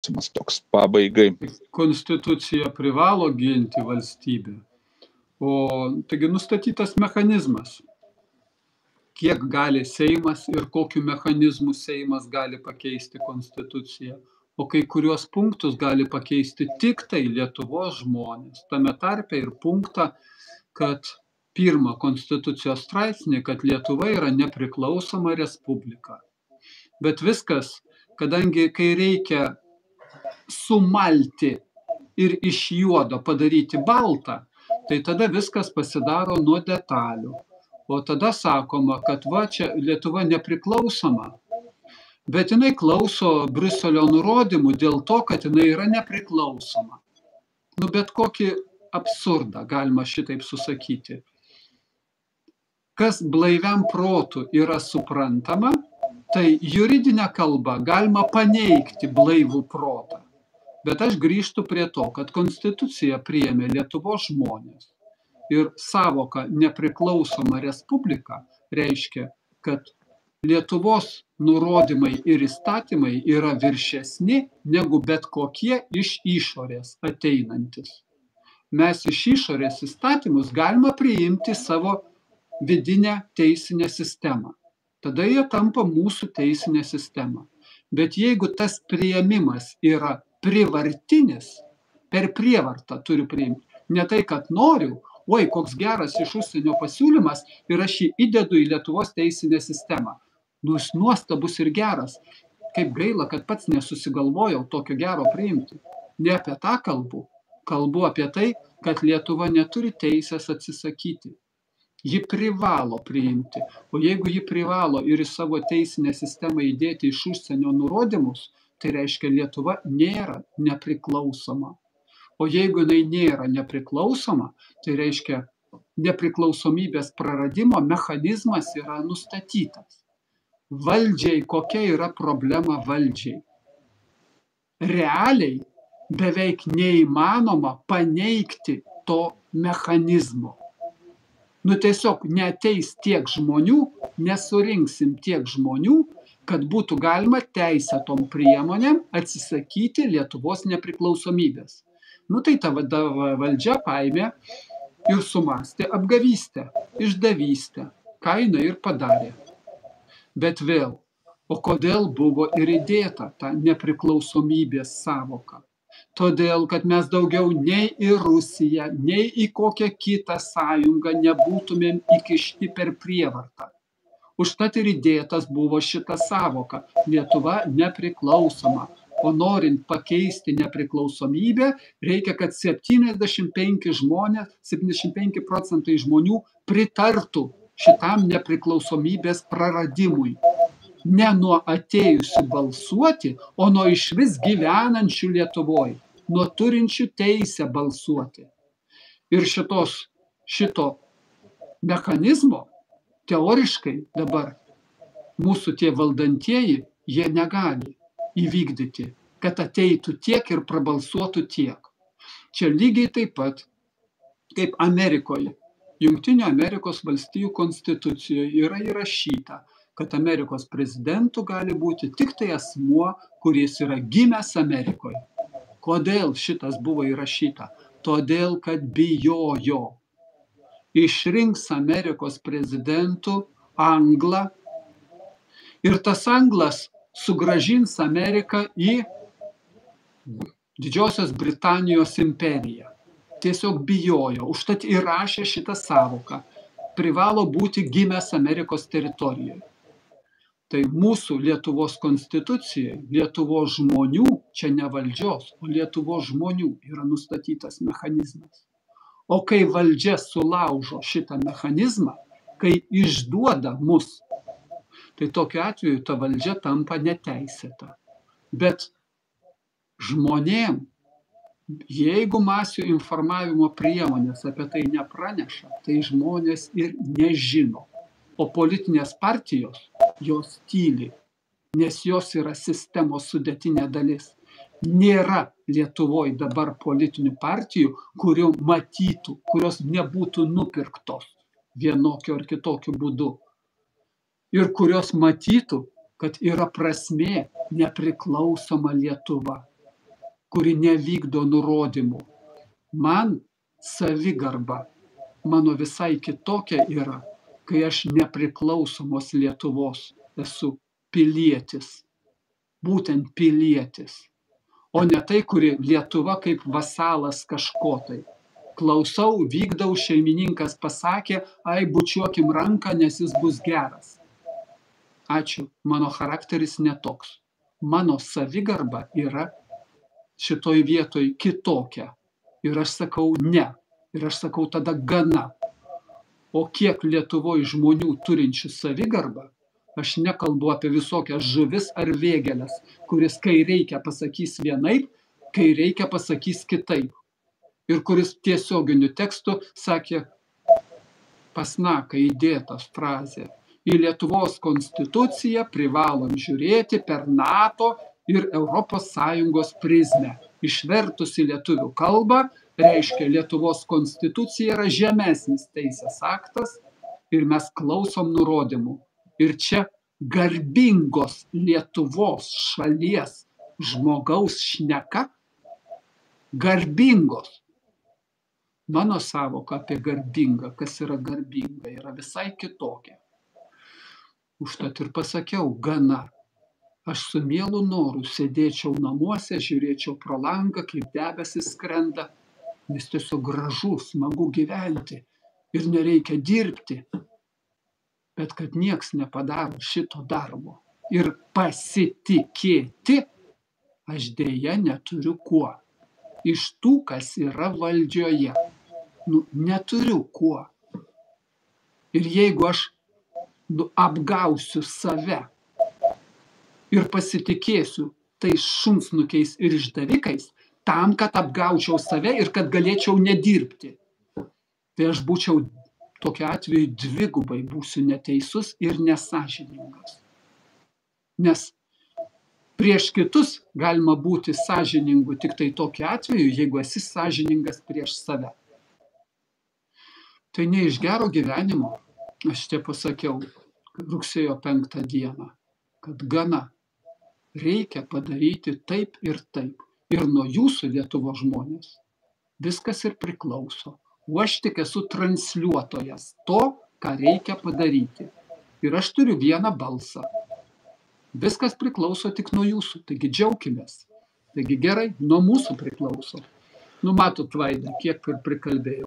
klausimas toks pabaigai. Konstitucija privalo ginti valstybę, o taigi nustatytas mechanizmas, kiek gali Seimas ir kokiu mechanizmu Seimas gali pakeisti konstituciją, o kai kuriuos punktus gali pakeisti tik tai Lietuvos žmonės, tame tarpe ir punktą, kad pirmą konstitucijos straipsnį, kad Lietuva yra nepriklausoma respublika. Bet viskas, kadangi kai reikia sumalti ir iš juodo padaryti baltą, tai tada viskas pasidaro nuo detalių. O tada sakoma, kad va čia Lietuva nepriklausoma, bet jinai klauso Briuselio nurodymų dėl to, kad jinai yra nepriklausoma. Bet kokį absurdą galima šitaip susakyti. Kas blaiviam protu yra suprantama, tai juridinę kalbą galima paneigti blaivų protą. Bet aš grįžtu prie to, kad konstituciją priėmė Lietuvos žmonės. Ir savoka nepriklausoma respublika reiškia, kad Lietuvos nurodymai ir įstatymai yra viršesni negu bet kokie iš išorės ateinantis. Mes iš išorės įstatymus galima priimti savo vidinę teisinę sistemą. Tada jie tampa mūsų teisinė sistema. Bet jeigu tas priėmimas yra privartinis, per prievartą turiu priimti, ne tai, kad noriu, oi, koks geras iš užsienio pasiūlymas ir aš jį įdedu į Lietuvos teisinę sistemą. Jis nuostabus ir geras. Kaip gaila, kad pats nesusigalvojau tokio gero priimti. Ne apie tą kalbu. Kalbu apie tai, kad Lietuva neturi teisės atsisakyti. Ji privalo priimti. O jeigu ji privalo ir į savo teisinę sistemą įdėti iš užsienio nurodymus, tai reiškia Lietuva nėra nepriklausoma. O jeigu jinai nėra nepriklausoma, tai reiškia nepriklausomybės praradimo mechanizmas yra nustatytas. Valdžiai, kokia yra problema valdžiai? Realiai beveik neįmanoma paneigti to mechanizmo. Tiesiog neateis tiek žmonių, nesurinksim tiek žmonių, kad būtų galima teisėtom priemonėm atsisakyti Lietuvos nepriklausomybės. Tai ta valdžia paėmė ir sumastė apgavystę, išdavystę, ką jinai ir padarė. Bet vėl, o kodėl buvo ir įdėta ta nepriklausomybės savoka? Todėl, kad mes daugiau nei į Rusiją, nei į kokią kitą sąjungą nebūtumėm įkišti per prievartą. Užtat ir įdėtas buvo šita savoka – Lietuva nepriklausoma. O norint pakeisti nepriklausomybę, reikia, kad 75% žmonių pritartų šitam nepriklausomybės praradimui. Ne nuo atėjusių balsuoti, o nuo išvis gyvenančių Lietuvoje, nuo turinčių teisę balsuoti. Ir šito mechanizmo teoriškai dabar mūsų tie valdantieji, jie negali įvykdyti, kad ateitų tiek ir prabalsuotų tiek. Čia lygiai taip pat, kaip Amerikoje, Jungtinių Amerikos valstijų konstitucijoje yra įrašyta, kad Amerikos prezidentu gali būti tik tai asmuo, kuris yra gimęs Amerikoje. Kodėl šitas buvo įrašyta? Todėl, kad bijojo. Išrinks Amerikos prezidentu anglą ir tas anglas sugrąžins Ameriką į Didžiosios Britanijos imperiją. Tiesiog bijojo, užtat įrašė šitą savoką. Privalo būti gimęs Amerikos teritorijoje. Tai mūsų Lietuvos konstitucijai, Lietuvos žmonių, čia ne valdžios, o Lietuvos žmonių yra nustatytas mechanizmas. O kai valdžia sulaužo šitą mechanizmą, kai išduoda mus, tai tokiu atveju ta valdžia tampa neteisėta. Bet žmonėm, jeigu masių informavimo priemonės apie tai nepraneša, tai žmonės ir nežino. O politinės partijos, jos tyli, nes jos yra sistemos sudėtinė dalis. Nėra Lietuvoje dabar politinių partijų, kurių matytų, kurios nebūtų nupirktos vienokiu ar kitokiu būdu. Ir kurios matytų, kad yra prasmė nepriklausoma Lietuva. kuri nevykdo nurodymų. Man savigarba mano visai kitokia yra, kai aš nepriklausomos Lietuvos esu pilietis. Būtent pilietis. O ne tai, kuri Lietuva kaip vasalas kažko tai. Klausau, vykdau, šeimininkas pasakė, ai, bučiuokim ranką, nes jis bus geras. Ačiū, mano charakteris netoks. Mano savigarba yra šitoj vietoj kitokia. Ir aš sakau ne. Ir aš sakau tada gana. O kiek Lietuvoje žmonių turinčių savigarbą, aš nekalbu apie visokias žuvis ar vėgėles, kuris kai reikia pasakys vienaip, kai reikia pasakys kitaip. Ir kuris tiesioginiu tekstu sakė, pasnaka įdėtas frazė. Į Lietuvos konstituciją privalom žiūrėti per NATO ir ES prizmę. Išvertus į lietuvių kalbą, reiškia Lietuvos konstitucija yra žemesnis teisės aktas ir mes klausom nurodymų. Ir čia garbingos Lietuvos šalies žmogaus šneka, garbingos. Mano savoka apie garbingą, kas yra garbinga, yra visai kitokia. Užtat ir pasakiau, gana. Aš su mielu noru sėdėčiau namuose, žiūrėčiau pro langą, kaip debesis skrenda, nes tiesiog gražu, smagu gyventi ir nereikia dirbti. Bet kad nieks nepadaro šito darbo ir pasitikėti, aš dėja neturiu kuo. Iš tų, kas yra valdžioje. Neturiu kuo. Ir jeigu aš apgausiu save ir pasitikėsiu tais šunsnukiais ir išdavikais, tam, kad apgaučiau save ir kad galėčiau nedirbti, tai aš būčiau tokiu atveju dvigubai būsiu neteisus ir nesąžiningas. Nes prieš kitus galima būti sąžiningu tik tai tokiu atveju, jeigu esi sąžiningas prieš save. Tai ne iš gero gyvenimo, aš čia pasakiau rugsėjo 5 dieną, kad gana reikia padaryti taip ir taip. Ir nuo jūsų Lietuvos žmonės viskas ir priklauso. O aš tik esu transliuotojas to, ką reikia padaryti. Ir aš turiu vieną balsą. Viskas priklauso tik nuo jūsų, taigi džiaukimės. Taigi gerai, nuo mūsų priklauso. Matot, Vaida, kiek ir prikalbėjau.